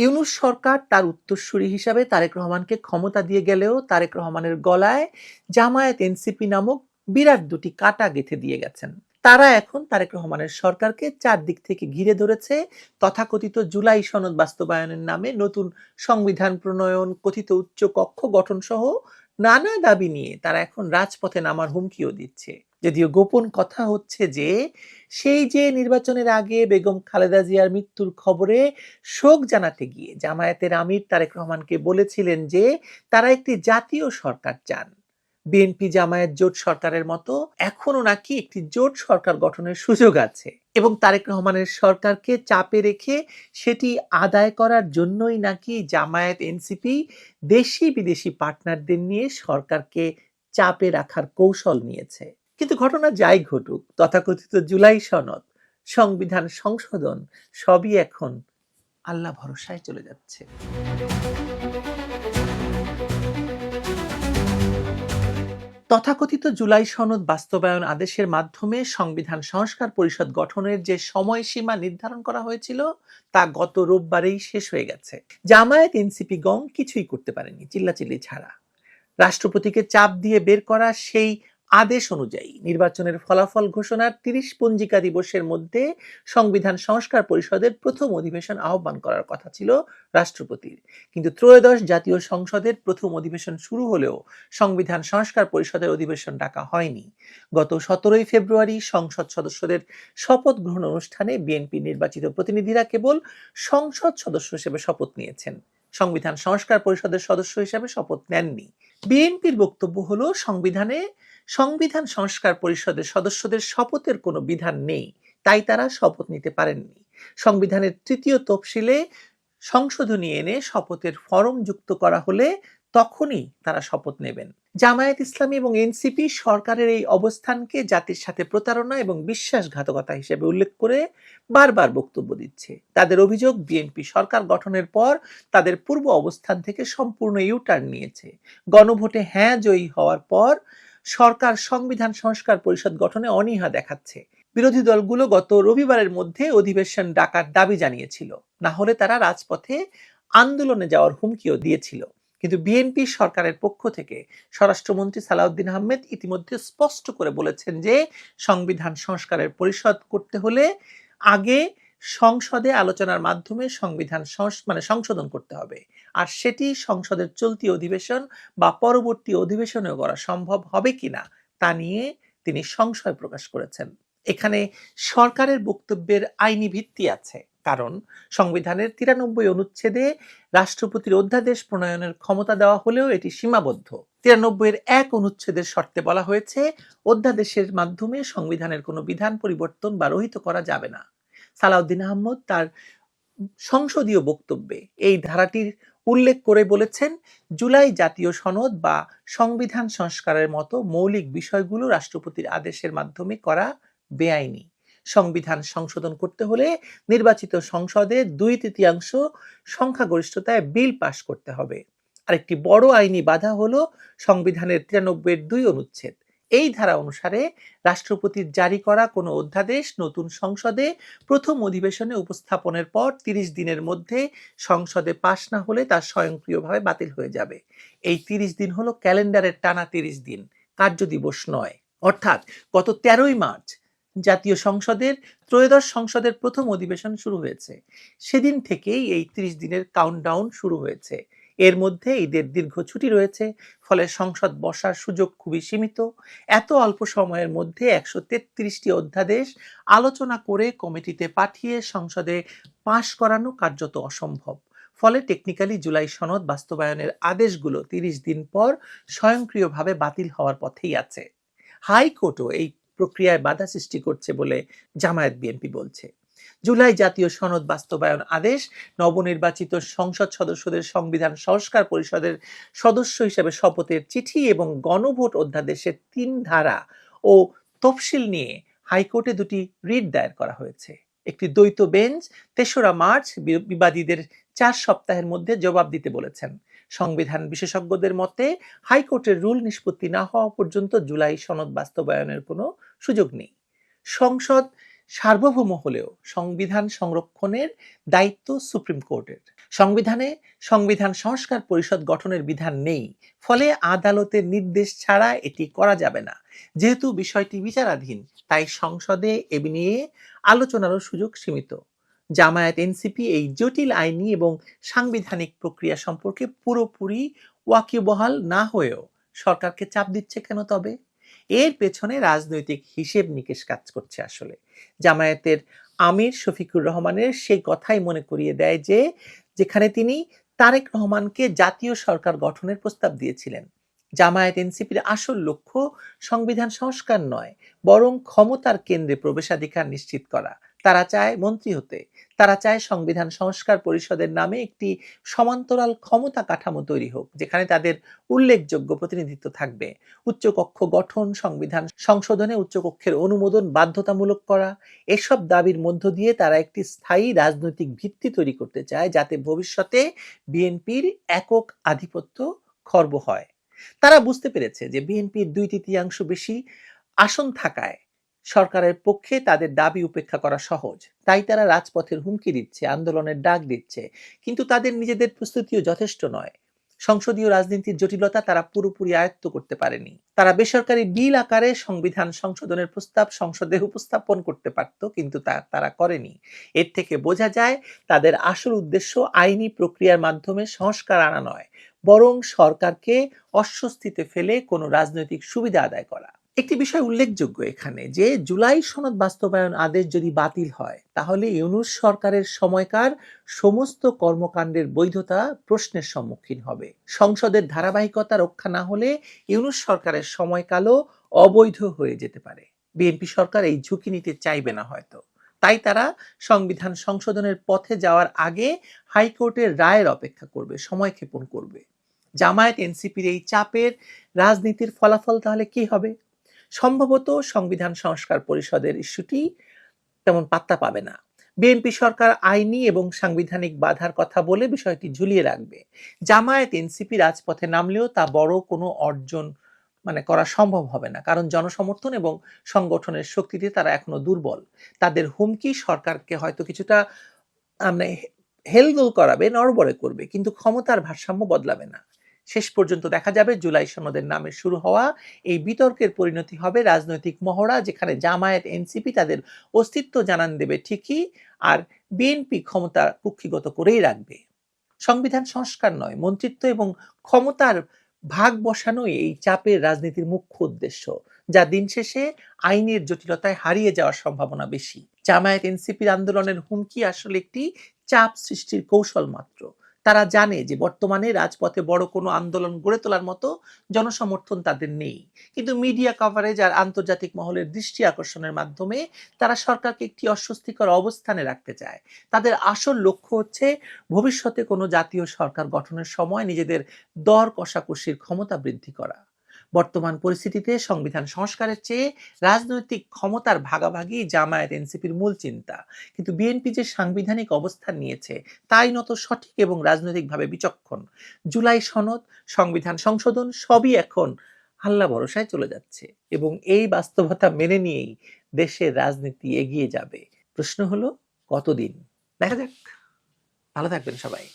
ইউনূস সরকার তার উত্তরসূরি হিসাবে তারেক রহমানকে ক্ষমতা দিয়ে গেলেও তারেক রহমানের গলায় জামায়াত এনসিপি নামক বিরাট দুটি কাঁটা গেঁথে দিয়ে গেছেন। তারা এখন তারেক রহমানের সরকারকে চারদিক থেকে ঘিরে ধরেছে। তথাকথিত জুলাই সনদ বাস্তবায়নের নামে নতুন সংবিধান প্রণয়ন, কথিত উচ্চ কক্ষ গঠন সহ নানা দাবি নিয়ে তারা এখন রাজপথে নামার হুমকিও দিচ্ছে। যদিও গোপন কথা হচ্ছে যে সেই যে নির্বাচনের আগে বেগম খালেদা জিয়ার মৃত্যুর খবরে শোক জানাতে গিয়ে জামায়াতের আমির তারেক রহমানকে বলেছিলেন যে তারা একটি জাতীয় সরকার চান। বিএনপি জামায়াত জোট সরকারের মতো এখনো নাকি একটি জোট সরকার গঠনের সুযোগ আছে এবং তারেক রহমানের সরকারকে চাপে রেখে সেটি আদায় করার জন্যই নাকি জামায়াত এনসিপি দেশি বিদেশি পার্টনারদের নিয়ে সরকারকে চাপে রাখার কৌশল নিয়েছে। কিন্তু ঘটনা যাই ঘটুক, তথাকথিত জুলাই সনদ, সংবিধান সংশোধন সবই এখন আল্লাহ ভরসায় চলে যাচ্ছে। তথাকথিত জুলাই সনদ বাস্তবায়ন আদেশের মাধ্যমে সংবিধান সংস্কার পরিষদ গঠনের যে সময়সীমা নির্ধারণ করা হয়েছিল তা গত রোববারেই শেষ হয়ে গেছে। জামায়াত এনসিপি গং কিছুই করতে পারেনি চিল্লাচিল্লি ছাড়া। রাষ্ট্রপতিকে চাপ দিয়ে বের করা সেই আদেশ অনুযায়ী নির্বাচনের ফলাফল ঘোষণার ৩০ পঞ্জিকা দিবসের মধ্যে সংবিধান সংস্কার পরিষদের প্রথম অধিবেশন আহ্বান করার কথা ছিল রাষ্ট্রপতির। কিন্তু ত্রয়োদশ জাতীয় সংসদের প্রথম অধিবেশন শুরু হলেও সংবিধান সংস্কার পরিষদের অধিবেশন ডাকা হয়নি। গত ১৭ ফেব্রুয়ারি সংসদ সদস্যদের শপথ গ্রহণ অনুষ্ঠানে বিএনপি নির্বাচিত প্রতিনিধিরা কেবল সংসদ সদস্য হিসেবে শপথ নিয়েছেন, সংবিধান সংস্কার পরিষদের সদস্য হিসেবে শপথ নেননি। বিএনপির বক্তব্য হলো সংবিধান সংস্কার পরিষদের সদস্যদের শপথের কোনো বিধান নেই, তাই তারা শপথ নিতে পারেননি। সংবিধানের তৃতীয় তফসিলে সংশোধনী এনে শপথের ফরম যুক্ত করা হলে তখনই তারা শপথ নেবেন। জামায়াত ইসলামী এবং এনসিপি সরকারের এই অবস্থানকে জাতির সাথে প্রতারণা এবং বিশ্বাসঘাতকতা হিসেবে উল্লেখ করে বারবার বক্তব্য দিচ্ছে। তাদের অভিযোগ, বিএনপি সরকার গঠনের পর তাদের পূর্ব অবস্থান থেকে সম্পূর্ণ ইউটার্ন নিয়েছে। গণভোটে হ্যাঁ জয়ী হওয়ার পর সরকার সংবিধান সংস্কার পরিষদ গঠনে অনীহা দেখাচ্ছে। বিরোধী দলগুলো গত রবিবারের মধ্যে অধিবেশন ডাকার দাবি জানিয়েছিল, না হলে তারা রাজপথে আন্দোলনে যাওয়ার হুমকিও দিয়েছিল। কিন্তু বিএনপি সরকারের পক্ষ থেকে স্বরাষ্ট্রমন্ত্রী সালাউদ্দিন আহমেদ ইতিমধ্যে স্পষ্ট করে বলেছেন যে সংবিধান সংস্কারের পরিষদ করতে হলে আগে সংসদে আলোচনার মাধ্যমে সংবিধান সংশোধন করতে হবে, আর সেটি সংসদের চলতি অধিবেশন বা পরবর্তী অধিবেশনেও করা সম্ভব হবে কিনা তা নিয়ে তিনি সংশয় প্রকাশ করেছেন। এখানে সরকারের বক্তব্যের আইনি ভিত্তি আছে, কারণ সংবিধানের ৯৩ অনুচ্ছেদে রাষ্ট্রপতির অধ্যাদেশ প্রণয়নের ক্ষমতা দেওয়া হলেও এটি সীমাবদ্ধ। ৯৩-এর ১ অনুচ্ছেদের শর্তে বলা হয়েছে অধ্যাদেশের মাধ্যমে সংবিধানের কোনো বিধান পরিবর্তন বা রহিত করা যাবে না। সালাউদ্দিন আহমেদ তার সংসদীয় বক্তব্যে এই ধারাটির উল্লেখ করে বলেছেন, জুলাই জাতীয় সনদ বা সংবিধান সংস্কারের মতো মৌলিক বিষয়গুলো রাষ্ট্রপতির আদেশের মাধ্যমে করা বেআইনি। সংবিধান সংশোধন করতে হলে নির্বাচিত সংসদে ২/৩ সংখ্যাগরিষ্ঠতায় বিল পাশ করতে হবে। আরেকটি বড় আইনি বাধা হলো সংবিধানের ৯৩-এর ২ অনুচ্ছেদ। এই ধারা অনুসারে রাষ্ট্রপতির জারি করা কোনো অধ্যাদেশ নতুন সংসদে প্রথম অধিবেশনে উপস্থাপনের পর ৩০ দিনের মধ্যে সংসদে পাশ না হলে তা স্বয়ংক্রিয়ভাবে বাতিল হয়ে যাবে। এই ৩০ দিন হলো ক্যালেন্ডারের টানা ৩০ দিন, কার্যদিবস নয়। অর্থাৎ গত ১৩ই মার্চ জাতীয় সংসদের ত্রয়োদশ সংসদের প্রথম অধিবেশন শুরু হয়েছে। সেদিন থেকেই এই ৩০ দিনের কাউন্টডাউন শুরু হয়েছে। এর মধ্যে ঈদের দীর্ঘ ছুটি রয়েছে, ফলে সংসদ বসার সুযোগ খুবই সীমিত। এত অল্প সময়ের মধ্যে ১৩৩টি অধ্যাদেশ আলোচনা করে কমিটিতে পাঠিয়ে সংসদে পাশ করানো কার্যত অসম্ভব। ফলে টেকনিক্যালি জুলাই সনদ বাস্তবায়নের আদেশগুলো ৩০ দিন পর স্বয়ংক্রিয়ভাবে বাতিল হওয়ার পথেই আছে। হাইকোর্টও এই প্রক্রিয়ায় বাধা সৃষ্টি করছে বলে জামায়াত বিএনপি বলছে। জুলাই জাতীয় সনদ বাস্তবায়ন আদেশ, নবনির্বাচিত সংসদ সদস্যদের সংবিধান সংস্কার পরিষদের সদস্য হিসেবে শপথের চিঠি এবং গণভোট অধ্যাদেশের ৩ ধারা ও তফসিল নিয়ে হাইকোর্টে দুটি রিট দায়ের করা হয়েছে। একটি দ্বৈত বেঞ্চ ৩রা মার্চ বিবাদীদের ৪ সপ্তাহের মধ্যে জবাব দিতে বলেছেন। সংবিধান বিশেষজ্ঞদের মতে হাইকোর্টের রুল নিষ্পত্তি না হওয়া পর্যন্ত জুলাই সনদ বাস্তবায়নের কোনো সুযোগ নেই। সংসদ সার্বভৌম হলেও সংবিধান সংরক্ষণের দায়িত্ব সুপ্রিম কোর্টের। সংবিধানে সংবিধান সংস্কার পরিষদ গঠনের বিধান নেই, ফলে আদালতের নির্দেশ ছাড়া এটি করা যাবে না। যেহেতু বিষয়টি বিচারাধীন, তাই সংসদে এ নিয়ে আলোচনারও সুযোগ সীমিত। জামায়াত এনসিপি এই জটিল আইনি এবং সাংবিধানিক প্রক্রিয়া সম্পর্কে পুরোপুরি ওয়াকিবহাল না হয়েও সরকারকে চাপ দিচ্ছে কেন তবে? এর পেছনে রাজনৈতিক হিসেব নিকেশ কাজ করছে আসলে। জামায়াতের আমির শফিকুর রহমানের সেই কথাই মনে করিয়ে দেয় যে, যেখানে তিনি তারেক রহমানকে জাতীয় সরকার গঠনের প্রস্তাব দিয়েছিলেন। জামায়াত এনসিপির আসল লক্ষ্য সংবিধান সংস্কার নয়, বরং ক্ষমতার কেন্দ্রে প্রবেশাধিকার নিশ্চিত করা। তারা চায় মন্ত্রী হতে, তারা চায় সংবিধান সংস্কার পরিষদের নামে একটি সমান্তরাল ক্ষমতা কাঠামো তৈরি হোক, যেখানে তাদের উল্লেখযোগ্য প্রতিনিধিত্ব থাকবে। উচ্চকক্ষ গঠন, সংবিধান সংশোধনে উচ্চকক্ষের অনুমোদন বাধ্যতামূলক করা, এসব দাবির মধ্য দিয়ে তারা একটি স্থায়ী রাজনৈতিক ভিত্তি তৈরি করতে চায়, যাতে ভবিষ্যতে বিএনপির একক আধিপত্য খর্ব হয়। তারা বুঝতে পেরেছে যে বিএনপির 2/3 বেশি আসন থাকায় সরকারের পক্ষে তাদের দাবি উপেক্ষা করা সহজ। তাই তারা রাজপথের হুমকি দিচ্ছে, আন্দোলনের ডাক দিচ্ছে, কিন্তু তাদের নিজেদের প্রস্তুতিও যথেষ্ট নয়। সংসদীয় রাজনীতির জটিলতা তারা পুরোপুরি আয়ত্ত করতে পারেনি। তারা বেসরকারি বিল আকারে সংবিধান সংশোধনের প্রস্তাব সংসদে উপস্থাপন করতে পারত, কিন্তু তারা করেনি। এর থেকে বোঝা যায় তাদের আসল উদ্দেশ্য আইনি প্রক্রিয়ার মাধ্যমে সংস্কার আনা নয়, বরং সরকারকে অস্বস্তিতে ফেলে কোনো রাজনৈতিক সুবিধা আদায় করা। একটি বিষয় উল্লেখযোগ্য এখানে যে, জুলাই সনদ বাস্তবায়ন আদেশ যদি বাতিল হয়, তাহলে ইউনূস সরকারের সময়কার সমস্ত কর্মকাণ্ডের বৈধতা প্রশ্নের সম্মুখীন হবে। সংসদের ধারাবাহিকতা রক্ষা না হলে ইউনূস সরকারের সময়কালও অবৈধ হয়ে যেতে পারে। বিএনপি সরকার এই ঝুঁকি নিতে চাইবে না হয়তো। তাই তারা সংবিধান সংশোধনের পথে যাওয়ার আগে হাইকোর্টের রায়ের অপেক্ষা করবে, সময় ক্ষেপণ করবে। জামায়াত এনসিপির এই চাপের রাজনীতির ফলাফল তাহলে কি হবে? সম্ভবত সংবিধান সংস্কার পরিষদের ইস্যুটি তেমন পাত্তা পাবে না। বিএনপি সরকার আইনি এবং সাংবিধানিক বাধার কথা বলে বিষয়টি ঝুলিয়ে রাখবে। জামায়াত এনসিপি রাজপথে নামলেও তা বড় কোনো অর্জন করা সম্ভব হবে না, কারণ জনসমর্থন এবং সংগঠনের শক্তিতে তারা এখনো দুর্বল। তাদের হুমকি সরকারকে হয়তো কিছুটা হেলদোল করাবে, নড়বড়ে করবে, কিন্তু ক্ষমতার ভারসাম্য বদলাবে না। শেষ পর্যন্ত দেখা যাবে জুলাই সনদের নামে শুরু হওয়া এই বিতর্কের পরিণতি হবে রাজনৈতিক মহড়া, যেখানে জামায়াত এনসিপি তাদের অস্তিত্ব জানান দেবে ঠিকই, আর বিএনপি ক্ষমতা কুক্ষিগত করেই রাখবে। সংবিধান সংস্কার নয়, মন্ত্রিত্ব এবং ক্ষমতার ভাগ বসানোই এই চাপের রাজনীতির মুখ্য উদ্দেশ্য, যা দিন শেষে আইনের জটিলতায় হারিয়ে যাওয়ার সম্ভাবনা বেশি। জামায়াত এনসিপির আন্দোলনের হুমকি আসলে একটি চাপ সৃষ্টির কৌশল মাত্র। তারা জানে যে বর্তমানে রাজপথে বড় কোনো আন্দোলন গড়ে তোলার মতো জনসমর্থন তাদের নেই, কিন্তু মিডিয়া কভারেজ আর আন্তর্জাতিক মহলের দৃষ্টি আকর্ষণের মাধ্যমে তারা সরকারকে একটি অস্বস্তিকর অবস্থানে রাখতে চায়। তাদের আসল লক্ষ্য হচ্ছে ভবিষ্যতে কোনো জাতীয় সরকার গঠনের সময় নিজেদের দর কষাকষির ক্ষমতা বৃদ্ধি করা। বর্তমান পরিস্থিতিতে সংবিধান সংস্কারের চেয়ে রাজনৈতিক ক্ষমতার ভাগাভাগি জামায়াত এনসিপির মূল চিন্তা, কিন্তু বিএনপি যে সাংবিধানিক অবস্থান নিয়েছে তাই নত সঠিক এবং রাজনৈতিকভাবে বিচক্ষণ। জুলাই সনদ, সংবিধান সংশোধন সবই এখন আল্লাহ ভরসায় চলে যাচ্ছে, এবং এই বাস্তবতা মেনে নিয়েই দেশের রাজনীতি এগিয়ে যাবে। প্রশ্ন হলো কতদিন? দেখা যাক। ভালো থাকবেন সবাই।